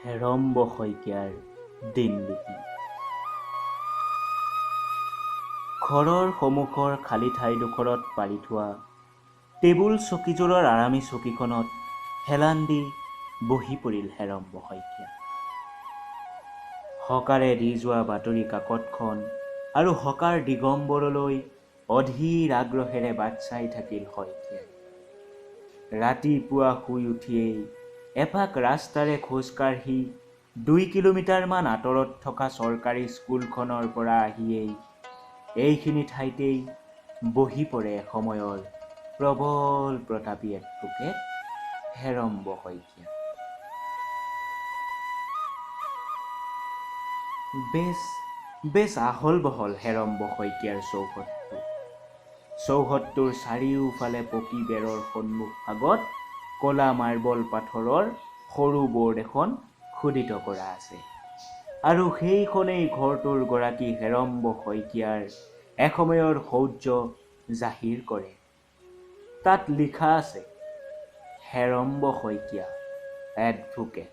হেৰম্ব শইকীয়াৰ দিনলিপি। ঘৰৰ সন্মুখৰ খালী ঠাইডোখৰত পাৰি থোৱা টেবুল চকীযোৰৰ আৰামী চকীখনত হেলান দি বহি পৰিল হেৰম্ব শইকীয়া। হকাৰে দি যোৱা বাতৰি কাকতখন আৰু হকাৰ দিগম্বৰলৈ অধীৰ আগ্ৰহেৰে বাট চাই থাকিল শইকীয়াই। ৰাতিপুৱা শুই উঠিয়েই এপাক ৰাস্তাৰে খোজকাঢ়ি 2 কিলোমিটাৰমান আঁতৰত থকা চৰকাৰী স্কুলখনৰ পৰা আহিয়েই এইখিনি ঠাইতেই বহি পৰে এসময়ৰ প্ৰবল প্ৰতাপী এডভোকেট হেৰম্ব শইকীয়া। বেছ আহল বহল হেৰম্ব শইকীয়াৰ চৌহদটো। চৌহদটোৰ চাৰিওফালে পকী বেৰৰ সন্মুখ ভাগত ক'লা মাৰ্বল পাথৰৰ সৰু বৰ্ড এখন খোদিত কৰা আছে, আৰু সেইখনেই ঘৰটোৰ গৰাকী হেৰম্ব শইকীয়াৰ এসময়ৰ শৌৰ্য জাহিৰ কৰে। তাত লিখা আছে, হেৰম্ব শইকীয়া এডভোকেট।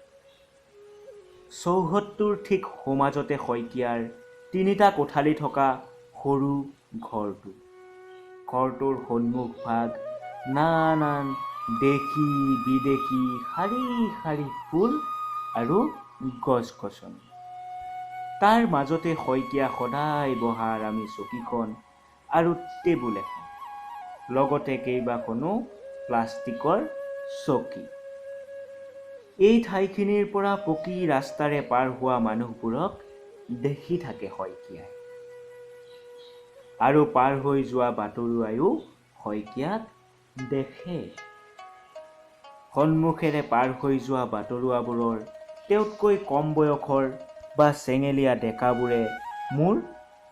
চৌহদটোৰ ঠিক সোঁমাজতে শইকীয়াৰ 3টা কোঠালি থকা সৰু ঘৰটো। ঘৰটোৰ সন্মুখ ভাগ নানান দেশী বিদেশী শাৰী শাৰী ফুল আৰু গছ-গছনি। তাৰ মাজতে শইকীয়া সদায় বহা আৰামী চকীখন আৰু টেবুল এখন, লগতে কেইবাখনো প্লাষ্টিকৰ চকী। এই ঠাইখিনিৰ পৰা পকী ৰাস্তাৰে পাৰ হোৱা মানুহবোৰক দেখি থাকে শইকীয়াই, আৰু পাৰ হৈ যোৱা বাটৰুৱায়ো শইকীয়াক দেখে। সন্মুখেৰে পাৰ হৈ যোৱা বাটৰুৱাবোৰৰ তেওঁতকৈ কম বয়সৰ বা চেঙেলীয়া ডেকাবোৰে মূৰ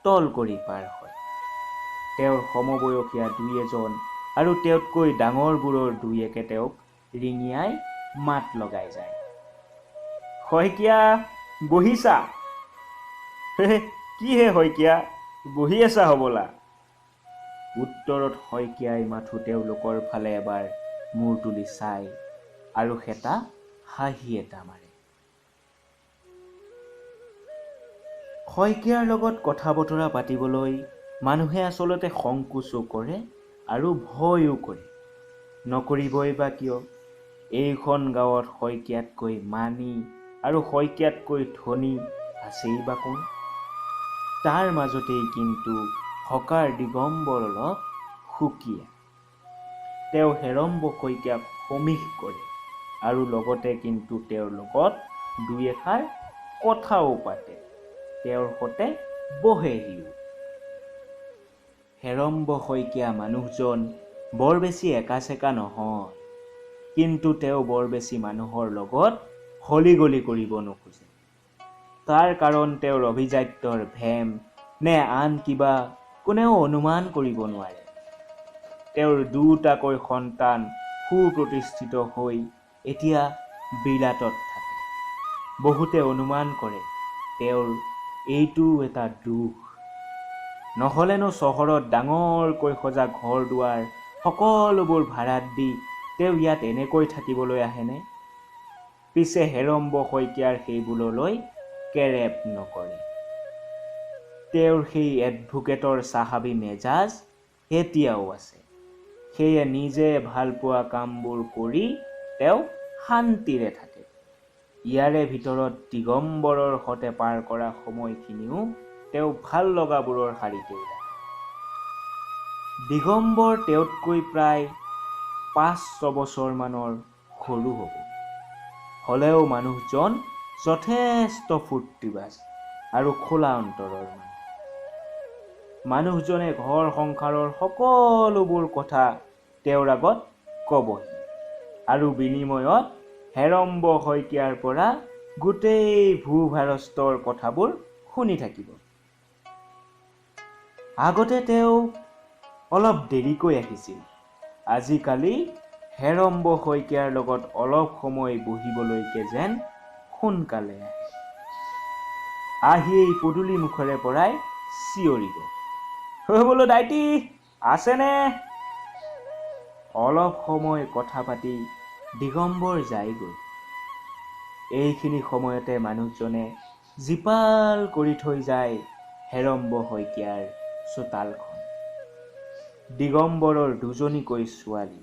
তল কৰি পাৰ হয়। তেওঁৰ সমবয়সীয়া 2-এজন আৰু তেওঁতকৈ ডাঙৰবোৰৰ 2-একে তেওঁক ৰিঙিয়াই মাত লগাই যায়। শইকীয়া, বহিছা? কি হে শইকীয়া, বহি আছা হবলা? উত্তৰত শইকীয়াই মাথো তেওঁলোকৰ ফালে এবাৰ মূৰ তুলি চাই আৰু হেতা হাঁহি এটা মাৰে। শইকীয়াৰ লগত কথা বতৰা পাতিবলৈ মানুহে আচলতে সংকোচো কৰে আৰু ভয়ো কৰে। নকৰিবই বা কিয়? এইখন গাঁৱত শইকীয়াতকৈ মানি আৰু শইকীয়াতকৈ ধনী আছেই বা কোন? তাৰ মাজতেই কিন্তু হকাৰ দিগম্বৰ অলপ সুকীয়া। তেওঁ হেৰম্ব শইকীয়াক সমীহ কৰে আৰু লগতে কিন্তু তেওঁৰ লগত 2-এষাৰ কথাও পাতে, তেওঁৰ সতে বহেহিও। হেৰম্ব শইকীয়া মানুহজন বৰ বেছি একা-চেকা নহয়, কিন্তু তেওঁ বৰ বেছি মানুহৰ লগত হলিগলি কৰিব নোখোজে। তাৰ কাৰণ তেওঁৰ অভিজাত্যৰ ভেম নে আন কিবা কোনেও অনুমান কৰিব নোৱাৰে। তেওঁৰ 2টাকৈ সন্তান সুপ্ৰতিষ্ঠিত হৈ এতিয়া বিলাতত থাকে। বহুতে অনুমান কৰে তেওঁৰ এইটোও এটা দুখ। নহ'লেনো চহৰত ডাঙৰকৈ সজা ঘৰ-দুৱাৰ সকলোবোৰ ভাড়াত দি তেওঁ ইয়াত এনেকৈ থাকিবলৈ আহেনে? পিছে হেৰম্ব শইকীয়াৰ সেইবোৰলৈ কেৰেপ নকৰে। তেওঁৰ সেই এডভোকেটৰ স্বাভাৱিক মেজাজ এতিয়াও আছে। সেয়ে নিজে ভালপোৱা কামবোৰ কৰি তেওঁ শান্তিৰে থাকে। ইয়াৰে ভিতৰত দিগম্বৰৰ সতে পাৰ কৰা সময়খিনিও তেওঁ ভাল লগাবোৰৰ শাৰীতেই ৰাখে। দিগম্বৰ তেওঁতকৈ প্ৰায় 5-6 বছৰমানৰ সৰু হ'ব। হ'লেও মানুহজন যথেষ্ট ফূৰ্তিবাজ আৰু খোলা অন্তৰৰ মানুহ। মানুহজনে ঘৰ সংসাৰৰ সকলোবোৰ কথা তেওঁৰ আগত ক'বহি, আৰু বিনিময়ত হেৰম্ব শইকীয়াৰ পৰা গোটেই ভূ-ভাৰস্তৰ কথাবোৰ শুনি থাকিব। আগতে তেওঁ অলপ দেৰিকৈ আহিছিল। আজিকালি হেৰম্ব শইকীয়াৰ লগত অলপ সময় বহিবলৈকে যেন সোনকালে আহে। আহিয়েই পদূলি মুখৰে পৰাই চিঞৰিব, বোলো দাইটি আছেনে? অলপ সময় কথা পাতি দিগম্বৰ যায়গৈ। এইখিনি সময়তে মানুহজনে জীপাল কৰি থৈ যায় হেৰম্ব শইকীয়াৰ চোতালখন। দিগম্বৰৰ দুজনীকৈ ছোৱালী,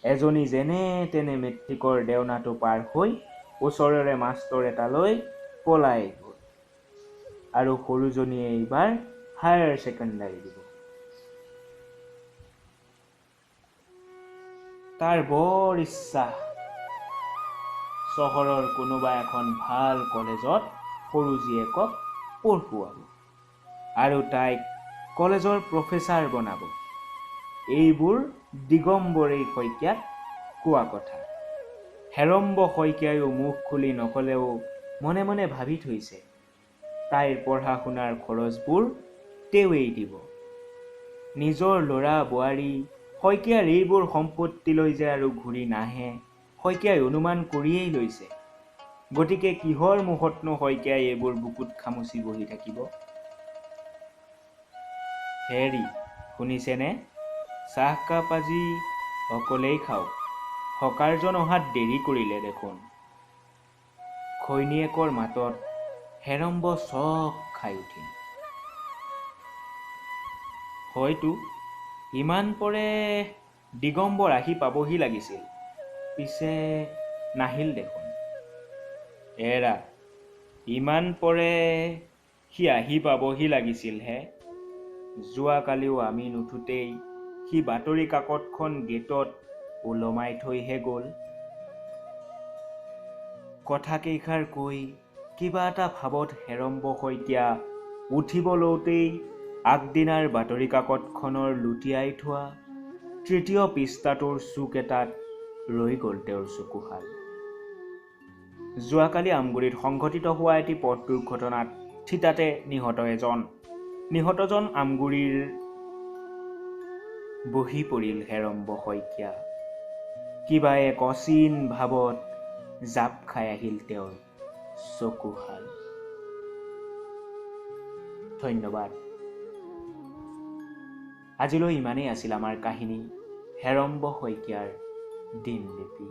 এজনী যেনে তেনে মেট্ৰিকৰ দেওনাটো পাৰ হৈ ওচৰৰে মাষ্টৰ এটালৈ পলাই গ'ল, আৰু সৰুজনীয়ে এইবাৰ হায়াৰ ছেকেণ্ডাৰী দিব। তাৰ বৰ ইচ্ছা চহৰৰ কোনোবা এখন ভাল কলেজত সৰু জীয়েকক পঢ়ুৱাব আৰু তাইক কলেজৰ প্ৰফেচাৰ বনাব। এইবোৰ দিগম্বৰেই শইকীয়াক কোৱা কথা। হেৰম্ব শইকীয়ায়ো মুখ খুলি নকলেও মনে মনে ভাবি থৈছে তাইৰ পঢ়া শুনাৰ খৰচবোৰ তেওঁৱেই দিব। নিজৰ ল'ৰা বোৱাৰী শইকীয়াৰ এইবোৰ সম্পত্তিলৈ যে আৰু ঘূৰি নাহে শইকীয়াই অনুমান কৰিয়েই লৈছে। গতিকে কিহৰ মুখতনো শইকীয়াই এইবোৰ বুকুত খামুচি বহি থাকিব? হেৰি শুনিছেনে? চাহকাপ আজি অকলেই খাওক, হকাৰজন অহাত দেৰি কৰিলে দেখোন। ঘৈণীয়েকৰ মাতত হেৰম্ব চক খাই উঠিল। হয়তো ইমান পৰে দিগম্বৰ আহি পাবহি লাগিছিল, পিছে নাহিল দেখোন। এৰা, ইমান পৰে সি আহি পাবহি লাগিছিলহে। যোৱাকালিও আমি নুঠোতেই সি বাতৰি কাকতখন গেটত ওলমাই থৈহে গ'ল। কথাকেইষাৰ কৈ কিবা এটা ভাৱত হেৰম্ব শইকীয়া উঠিব লওঁতেই আগদিনাৰ বাতৰি কাকতখনৰ লুটিয়াই থোৱা তৃতীয় পৃষ্ঠাটোৰ চুক এটাত ৰৈ গ'ল তেওঁৰ চকুহাল। যোৱাকালি আমগুৰিত সংঘটিত হোৱা এটি পথ দুৰ্ঘটনাত থিতাতে নিহতজন আমগুৰিৰ বহি পৰিল হেৰম্ব শইকীয়া। কিবা এক অচিন ভাৱত জাপ খাই আহিল তেওঁৰ চকুহাল। ধন্যবাদ। আজিলৈ ইমানেই আছিল আমাৰ কাহিনী হেৰম্ব শইকীয়াৰ দিনলিপি।